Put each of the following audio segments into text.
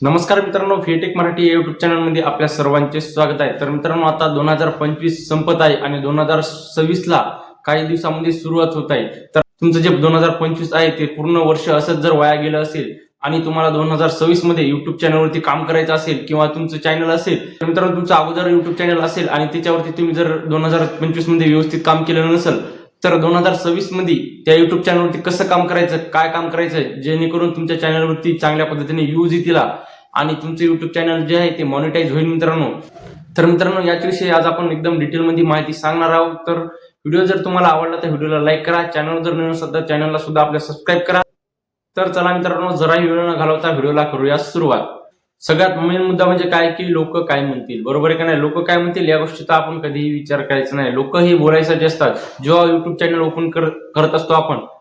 नमस्कार मित्रांनो, फिएटेक मराठी या युट्यूब चॅनलमध्ये आपल्या सर्वांचे स्वागत आहे. तर मित्रांनो, आता 2025 संपत आहे आणि 2026 ला काही दिवसांमध्ये सुरुवात होत आहे. तर तुमचं जे 2025 आहे ते पूर्ण वर्ष असंच जर वाया गेलं असेल आणि तुम्हाला 2026 मध्ये युट्यूब चॅनलवरती काम करायचं असेल किंवा तुमचं चॅनल असेल, तर मित्रांनो तुमचं अगोदर युट्यूब चॅनल असेल आणि त्याच्यावरती तुम्ही जर 2025 मध्ये व्यवस्थित काम केलं नसेल, तर 2026 मध्ये त्या युट्यूब चॅनलवरती कसं काम करायचं, काय काम करायचं, जेणेकरून तुमच्या चॅनलवरती चांगल्या पद्धतीने व्ह्यूज येतील आणि तुमचं युट्यूब चॅनल जे आहे ते मॉनिटाईज होईल मित्रांनो. तर मित्रांनो, याच्याविषयी आज आपण एकदम डिटेलमध्ये माहिती सांगणार आहोत. तर व्हिडिओ जर तुम्हाला आवडला तर व्हिडिओला लाईक करा, चॅनल जर नवीन असेल तर चॅनलला सुद्धा आपल्या सबस्क्राईब करा. तर चला मित्रांनो, जराही वेळ न घालवता व्हिडिओला करूया सुरुवात. सगळ्यात मेन मुद्दा म्हणजे काय की लोक काय म्हणतील, बरोबर आहे का नाही. लोक काय म्हणतील या गोष्टीचा आपण कधीही विचार करायचा नाही. लोक हे बोलायसाठी असतात. जेव्हा युट्यूब चॅनल ओपन करत असतो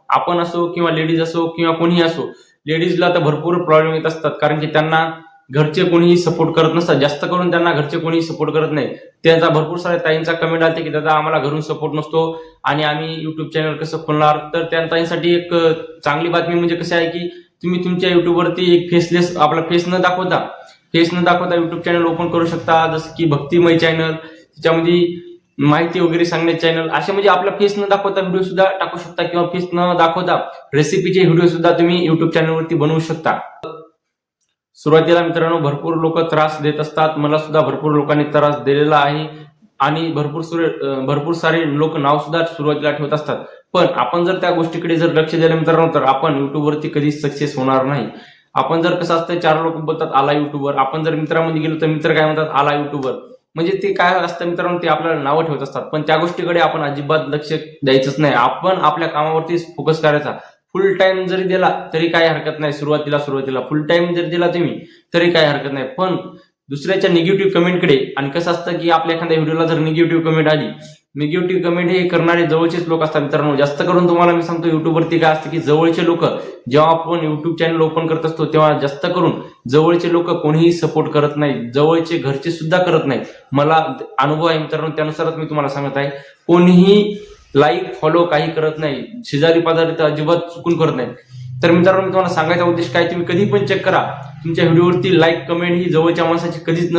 आपण असो किंवा लेडीज असो किंवा कोणीही असो, लेडीजला तर भरपूर प्रॉब्लेम येत असतात, कारण की त्यांना घरचे कोणीही सपोर्ट करत नसतात. जास्त करून त्यांना घरचे कोणीही सपोर्ट करत नाही. त्यांचा भरपूर साऱ्या ताईंचा कमेंट आले की दादा आम्हाला घरून सपोर्ट नसतो आणि आम्ही युट्यूब चॅनल कसं खोलणार. तर त्या ताईंसाठी एक चांगली बातमी म्हणजे कसं आहे की तुम्ही तुमच्या युट्यूबवरती एक आपला फेस न दाखवता युट्यूब चॅनल ओपन करू शकता. जसं की भक्तिमय चॅनल, त्याच्यामध्ये माहिती वगैरे सांगण्याचे चॅनल, असे म्हणजे आपला फेस न दाखवता व्हिडिओ सुद्धा टाकू शकता किंवा फेस न दाखवता रेसिपीचे व्हिडिओ सुद्धा तुम्ही युट्यूब चॅनलवरती बनवू शकता. सुरुवातीला मित्रांनो भरपूर लोक त्रास देत असतात. मला सुद्धा भरपूर लोकांनी त्रास दिलेला आहे आणि भरपूर सारे लोक नाव सुद्धा सुरुवातीला ठेवत असतात. पण आपण जर त्या गोष्टीकडे जर लक्ष दिलं मित्रांनो, तर आपण युट्यूबवरती कधीच सक्सेस होणार नाही. आपण जर कसं असतं, चार लोक बोलतात आला युट्यूबर, आपण जर मित्रांमध्ये गेलो तर मित्र काय म्हणतात आला युट्यूबर. म्हणजे ते काय असतं मित्रांनो, ते आपल्याला नावं ठेवत असतात. पण त्या गोष्टीकडे आपण अजिबात लक्ष द्यायचंच नाही. आपण आपल्या कामावरती फोकस करायचा. फुल टाइम जरी दिला तरी काही हरकत नाही. सुरुवातीला फुल टाइम जरी दिला तुम्ही तरी काही हरकत नाही. पण दुसऱ्याच्या निगेटिव्ह कमेंटकडे, आणि कसं असतं की आपल्या एखाद्या व्हिडिओला जर निगेटिव्ह कमेंट आली, निगेटिव्ह कमेंट हे करणारे जवळचेच लोक असतात मित्रांनो. जास्त करून तुम्हाला मी सांगतो, युट्यूबवरती काय असतं की जवळचे लोक, जेव्हा आपण युट्यूब चॅनल ओपन करत असतो तेव्हा जास्त करून जवळचे लोक कोणीही सपोर्ट करत नाही. जवळचे घरचे सुद्धा करत नाही. मला अनुभव आहे मित्रांनो, त्यानुसारच मी तुम्हाला सांगत आहे. कोणीही लाईक फॉलो काही करत नाही. शेजारी पाजारी तर अजिबात चुकून करत नाही. तर मित्रांनो, मी तुम्हाला सांगायचा उद्देश काय, तुम्ही कधी पण चेक करा, तुमच्या व्हिडिओवरती लाईक कमेंट ही जवळच्या माणसाची कधीच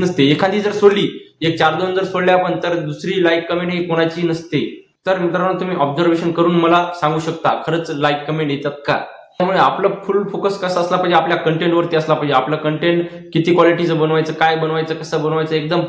नसते. एखादी जर सोडली, एक 4-2 जर सोडल्या आपण, तर दुसरी लाईक कमेंट ही कोणाची नसते. तर मित्रांनो, तुम्ही ऑब्झर्वेशन करून मला सांगू शकता खरंच लाईक कमेंट येतात का. त्यामुळे आपलं फुल फोकस कसा असला पाहिजे, आपल्या कंटेंटवरती असला पाहिजे. आपलं कंटेंट किती क्वालिटीचं बनवायचं, काय बनवायचं, कसं बनवायचं, एकदम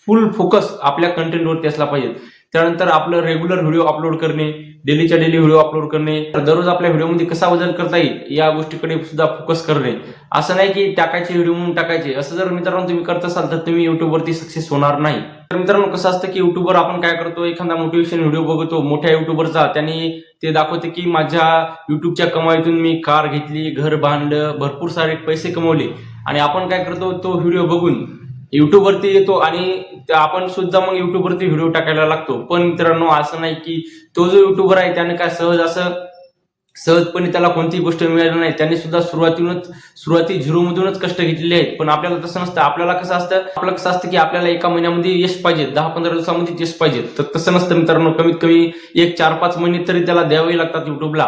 फुल फोकस आपल्या कंटेंटवरती असला पाहिजे. त्यानंतर आपलं रेग्युलर व्हिडिओ अपलोड करणे, डेलीच्या डेली व्हिडिओ अपलोड करणे, दररोज आपल्या व्हिडिओमध्ये कसा बदल करता येईल या गोष्टीकडे सुद्धा फोकस करणे. असं नाही की टाकायचे व्हिडिओ म्हणून टाकायचे. असं जर मित्रांनो तुम्ही करत असाल तर तुम्ही युट्यूबवरती सक्सेस होणार नाही. तर मित्रांनो, कसं असतं की युट्यूबवर आपण काय करतो, एखादा मोटिवेशन व्हिडिओ बघतो मोठ्या युट्यूबरचा, त्यांनी ते दाखवते की माझ्या युट्यूबच्या कमाईतून मी कार घेतली, घर बांधलं, भरपूर सारे पैसे कमवले, आणि आपण काय करतो, तो व्हिडिओ बघून युट्यूबवरती येतो आणि आपण सुद्धा मग युट्यूबवरती व्हिडिओ टाकायला लागतो. पण मित्रांनो, असं नाही की तो जो युट्यूबर आहे त्याने काय सहजपणे त्याला कोणतीही गोष्ट मिळाली नाही. त्यांनी सुद्धा सुरुवाती झिरोमधूनच कष्ट घेतलेले आहेत. पण आपल्याला तसं नसतं. आपलं कसं असतं की आपल्याला एका महिन्यामध्ये यश पाहिजे, 10-15 दिवसामध्ये यश पाहिजे. तर तसं नसतं मित्रांनो. कमीत कमी 4-5 महिने तरी त्याला द्यावे लागतात युट्यूबला.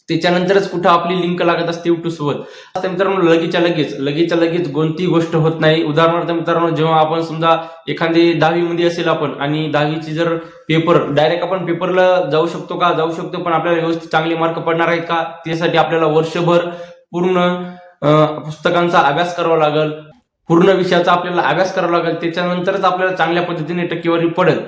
त्याच्यानंतरच कुठं आपली लिंक लागत असते युट्यूब सोबत. आता मित्रांनो, लगेचच्या लगेच कोणतीही गोष्ट होत नाही. उदाहरणार्थ मित्रांनो, जेव्हा आपण समजा एखादी 10वी मध्ये असेल आपण, आणि 10वीची जर पेपर डायरेक्ट आपण पेपरला जाऊ शकतो का, जाऊ शकतो, पण आपल्याला व्यवस्थित चांगले मार्क पडणार आहेत का, त्यासाठी आपल्याला वर्षभर पूर्ण पुस्तकांचा अभ्यास करावा लागेल, पूर्ण विषयाचा आपल्याला अभ्यास करावा लागेल. त्याच्यानंतरच आपल्याला चांगल्या पद्धतीने टक्केवारी पडेल.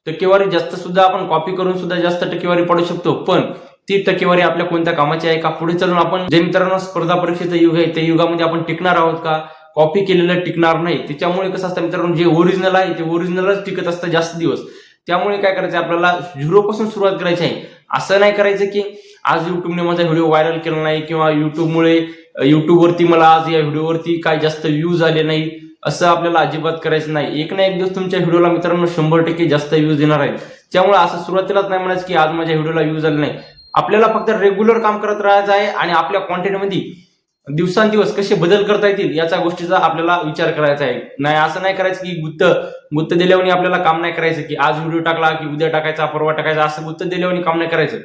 टक्केवारी जास्त सुद्धा आपण कॉपी करून सुद्धा जास्त टक्केवारी पडू शकतो, पण ती टक्केवारी आपल्या कोणत्या कामाची आहे का, पुढे चालून आपण जे मित्रांनो स्पर्धा परीक्षेचं युग आहे त्या युगामध्ये आपण टिकणार आहोत का, कॉपी केलेलं टिकणार नाही. त्याच्यामुळे कसं असतं मित्रांनो, जे ओरिजिनल आहे ते ओरिजिनलच टिकत असतं जास्त दिवस. त्यामुळे काय करायचं, आपल्याला 0 पासून सुरुवात करायची आहे. असं नाही करायचं की आज युट्यूबने माझा व्हिडिओ व्हायरल केला नाही किंवा युट्यूबवरती मला आज या व्हिडिओवरती काय जास्त व्ह्यूज आले नाही, असं आपल्याला अजिबात करायचं नाही. एक ना एक दिवस तुमच्या व्हिडिओला मित्रांनो 100% जास्त व्ह्यूज येणार आहेत. त्यामुळे असं सुरुवातीलाच नाही म्हणायचं की आज माझ्या व्हिडिओला व्ह्यूज आले नाही. आपल्याला फक्त रेग्युलर काम करत राहायचं आहे आणि आपल्या कॉन्टेंटमध्ये दिवसांदिवस कसे बदल करता येतील याचा गोष्टीचा आपल्याला विचार करायचा आहे. नाही असं नाही करायचं की गुत्त दिल्यावर आपल्याला काम नाही करायचं, की आज व्हिडिओ टाकला की उद्या टाकायचा, परवा टाकायचा, असं गुत्त दिल्यावर काम नाही करायचं.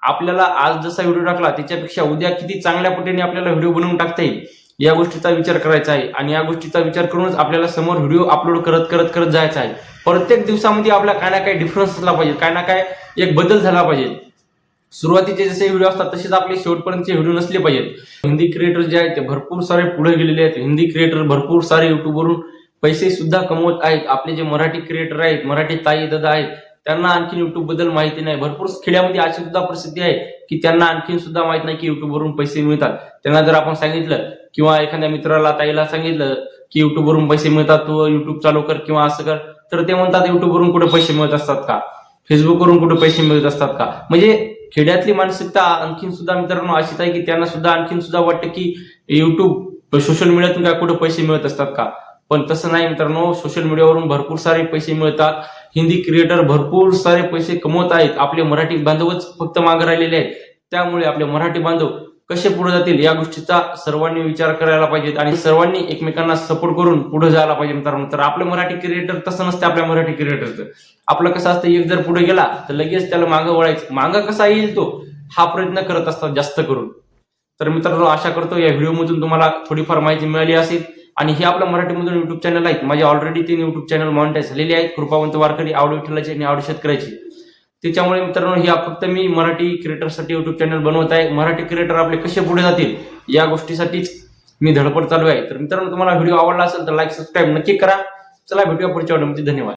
आपल्याला आज जसा व्हिडिओ टाकला त्याच्यापेक्षा उद्या किती चांगल्या पद्धतीने आपल्याला व्हिडिओ बनवून टाकता येईल या गोष्टीचा विचार करायचा आहे आणि या गोष्टीचा विचार करूनच आपल्याला समोर व्हिडिओ अपलोड करत करत करत जायचा आहे. प्रत्येक दिवसामध्ये आपला काय ना काय डिफरन्स असला पाहिजे, काय ना काय एक बदल झाला पाहिजे. सुरुवातीचे जसे व्हिडिओ असतात तसेच आपले शेवटपर्यंतचे व्हिडिओ नसले पाहिजेत. हिंदी क्रिएटर जे आहेत ते भरपूर सारे पुढे गेलेले आहेत. हिंदी क्रिएटर भरपूर सारे युट्यूबवरून पैसे सुद्धा कमवत आहेत. आपले जे मराठी क्रिएटर आहेत, मराठी ताई दादा आहेत, त्यांना आणखी युट्यूब बद्दल माहिती नाही. भरपूर खेड्यामध्ये अशी सुद्धा परिस्थिती आहे की त्यांना आणखी सुद्धा माहित नाही की युट्यूबवरून पैसे मिळतात. त्यांना जर आपण सांगितलं किंवा एखाद्या मित्राला ताईला सांगितलं की युट्यूबवरून पैसे मिळतात, तू युट्यूब चालू कर किंवा असं कर, तर ते म्हणतात युट्यूबवरून कुठे पैसे मिळत असतात का, फेसबुकवरून कुठे पैसे मिळत असतात का. म्हणजे खेड्यातली मानसिकता आणखीन सुद्धा मित्रांनो अशीच आहे की त्यांना सुद्धा आणखीन सुद्धा वाटतं की युट्यूब सोशल मीडियातून काय कुठे पैसे मिळत असतात का. पण तसं नाही मित्रांनो, सोशल मीडियावरून भरपूर सारे पैसे मिळतात. हिंदी क्रिएटर भरपूर सारे पैसे कमवत आहेत. आपले मराठी बांधवच फक्त मागे राहिलेले आहेत. त्यामुळे आपले मराठी बांधव कसे पुढे जातील या गोष्टीचा सर्वांनी विचार करायला पाहिजे आणि सर्वांनी एकमेकांना सपोर्ट करून पुढे जायला पाहिजे मित्रांनो. तर आपलं मराठी क्रिएटर तसं नसतं. आपल्या मराठी क्रिएटरचं आपलं कसं असतं, एक जर पुढे गेला तर लगेच त्याला मागं वळायचं, मागं कसा येईल तो हा प्रयत्न करत असतात जास्त करून. तर मित्रांनो, आशा करतो या व्हिडिओमधून तुम्हाला थोडीफार माहिती मिळाली असेल. आणि हे आपल्या मराठीमधून युट्यूब चॅनल आहेत. माझे ऑलरेडी 3 युट्यूब चॅनल मॉनिटाईज झालेले आहेत, कृपावंत वारकरी, आवडी विठ्ठलाची आणि आवडी शेतकऱ्याची. त्याच्यामुळे मित्रांनो हे फक्त मी मराठी क्रिएटरसाठी युट्यूब चॅनल बनवत आहे. मराठी क्रिएटर आपले कसे पुढे जातील या गोष्टीसाठीच मी धडपड चालू आहे. तर मित्रांनो, तुम्हाला व्हिडिओ आवडला असेल तर लाईक सबस्क्राईब नक्की करा. चला भेटूया पुढच्या व्हिडिओमध्ये. धन्यवाद.